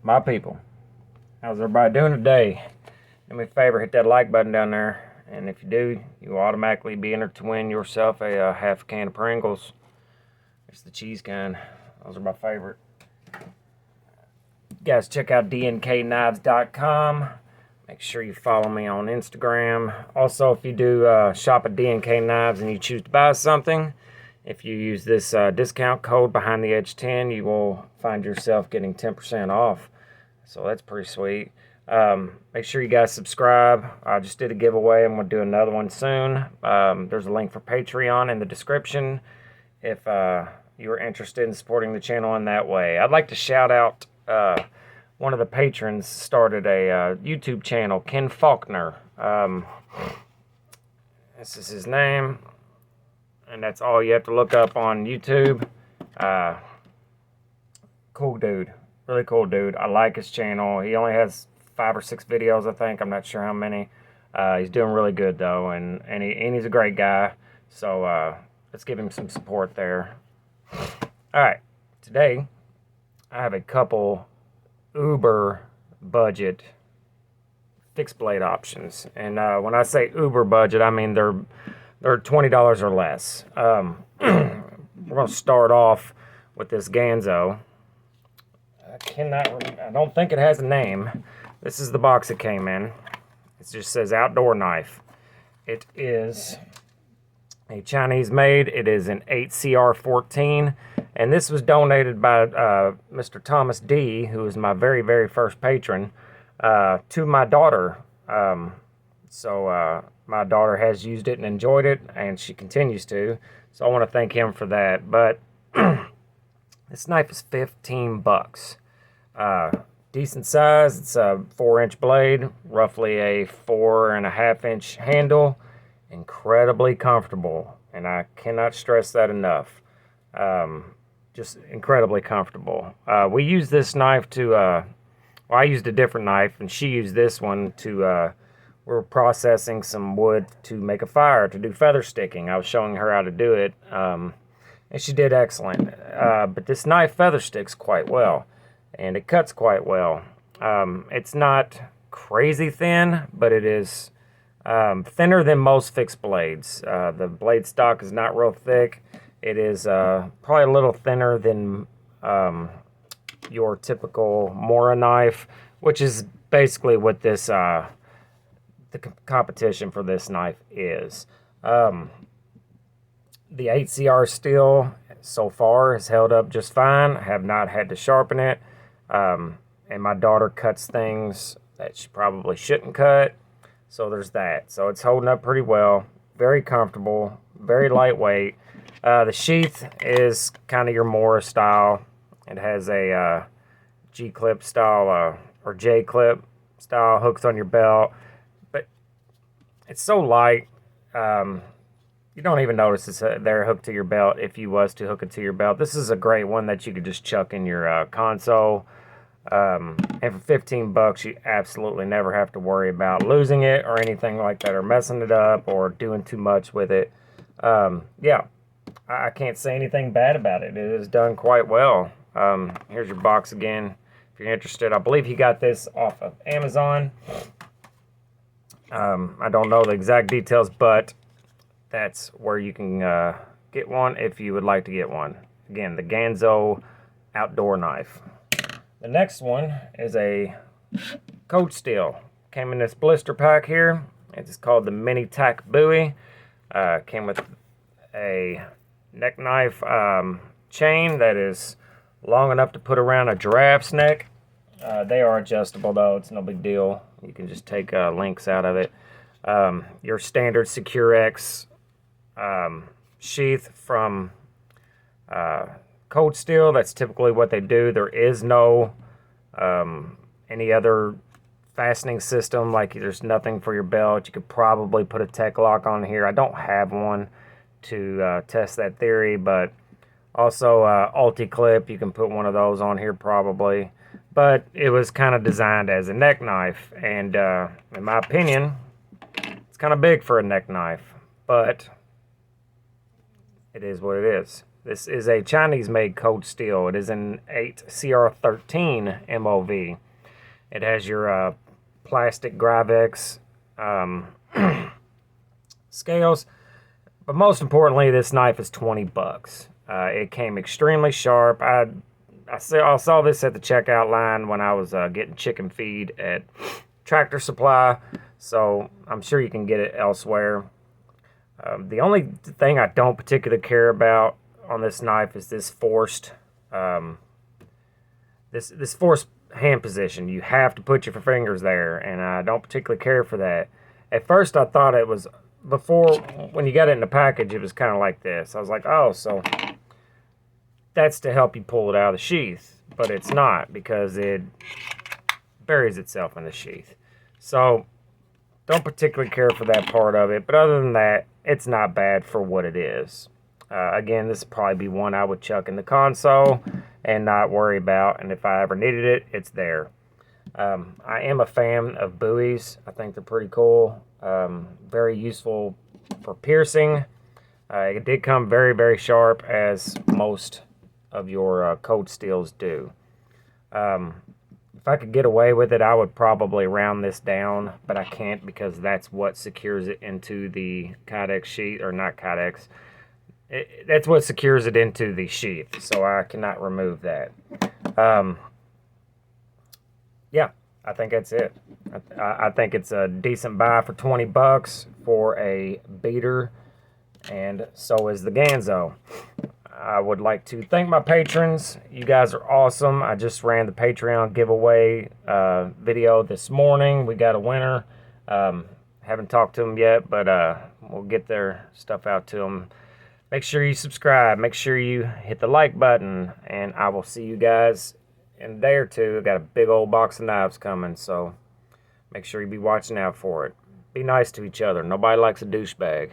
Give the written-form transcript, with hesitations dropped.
My people, how's everybody doing today? Do me a favor, hit that like button down there, and if you do, you will automatically be entered to win yourself a half a can of Pringles. It's the cheese kind. Those are my favorite. You guys, check out DNKKnives.com. Make sure you follow me on Instagram. Also, if you do shop at DNK Knives and you choose to buy something, if you use this discount code behind the edge 10, you will find yourself getting 10% off. So that's pretty sweet. Make sure you guys subscribe. I just did a giveaway. I'm going to do another one soon. There's a link for Patreon in the description if you are interested in supporting the channel in that way. I'd like to shout out one of the patrons started a YouTube channel, Ken Faulkner. This is his name, and that's all you have to look up on YouTube. Cool dude, really cool dude. I like his channel. He only has 5 or 6 videos, I think. I'm not sure how many. He's doing really good though, and he's a great guy. So let's give him some support there. All right, today I have a couple uber budget fixed blade options, and when I say uber budget, I mean they're $20 or less. We're gonna start off with this Ganzo. I don't think it has a name. This is the box it came in. It just says outdoor knife. It is a Chinese made. It is an 8CR14, and this was donated by Mr. Thomas D, who is my very, very first patron, to my daughter. So my daughter has used it and enjoyed it, and she continues to. So I want to thank him for that. But this knife is $15. Decent size. It's a 4-inch blade, roughly a 4.5-inch handle. Incredibly comfortable, and I cannot stress that enough. Just incredibly comfortable. We use this knife to, well, I used a different knife, and she used this one to, we're processing some wood to make a fire, to do feather sticking. I was showing her how to do it, and she did excellent. But this knife feather sticks quite well, and it cuts quite well. It's not crazy thin, but it is thinner than most fixed blades. The blade stock is not real thick. It is probably a little thinner than your typical Mora knife, which is basically what this the competition for this knife is. The 8CR steel so far has held up just fine. I have not had to sharpen it, and my daughter cuts things that she probably shouldn't cut. So there's that. So it's holding up pretty well. Very comfortable. Very lightweight. The sheath is kind of your Mora style. It has a G-clip style or J-clip style hooks on your belt. But it's so light. You don't even notice it's there hooked to your belt if you was to hook it to your belt. This is a great one that you could just chuck in your console. And for $15, you absolutely never have to worry about losing it or anything like that, or messing it up or doing too much with it. Yeah, I can't say anything bad about it. It is done quite well. Here's your box again if you're interested. I believe he got this off of Amazon. I don't know the exact details, but that's where you can get one if you would like to get one. Again, the Ganzo outdoor knife. The next one is a cold steel. Came in this blister pack here. It's called the Mini Tack Bowie. Came with a neck knife chain that is long enough to put around a giraffe's neck. They are adjustable though. It's no big deal. You can just take links out of it. Your standard Secure X sheath from cold steel. That's typically what they do. There is no any other fastening system. Like there's nothing for your belt. You could probably put a tech lock on here. I don't have one to test that theory, but also ulti-clip. You can put one of those on here probably. But it was kind of designed as a neck knife, and in my opinion, it's kind of big for a neck knife, but it is what it is. This is a Chinese-made cold steel. It is an 8CR13 MOV. It has your plastic Gravex scales, but most importantly, this knife is 20 bucks. It came extremely sharp. I saw this at the checkout line when I was getting chicken feed at Tractor Supply, so I'm sure you can get it elsewhere. The only thing I don't particularly care about on this knife is this forced this forced hand position. You have to put your fingers there, and I don't particularly care for that. At first, I thought it was, before, when you got it in the package, it was kind of like this. I was like, oh, so that's to help you pull it out of the sheath, but it's not, because it buries itself in the sheath. So don't particularly care for that part of it, but other than that, it's not bad for what it is. Again, this would probably be one I would chuck in the console and not worry about, and if I ever needed it, it's there. I am a fan of buoys. I think they're pretty cool. Very useful for piercing. It did come very, very sharp, as most of your cold steels do. If I could get away with it, I would probably round this down, but I can't, because that's what secures it into the Kydex sheath, or not Kydex. That's what secures it into the sheath, so I cannot remove that. Yeah, I think that's it. I think it's a decent buy for 20 bucks for a beater, and so is the Ganzo. I would like to thank my patrons. You guys are awesome. I just ran the Patreon giveaway video this morning. We got a winner. Haven't talked to them yet, but we'll get their stuff out to them. Make sure you subscribe. Make sure you hit the like button, and I will see you guys in a day or two. I got a big old box of knives coming, so make sure you be watching out for it. Be nice to each other. Nobody likes a douchebag.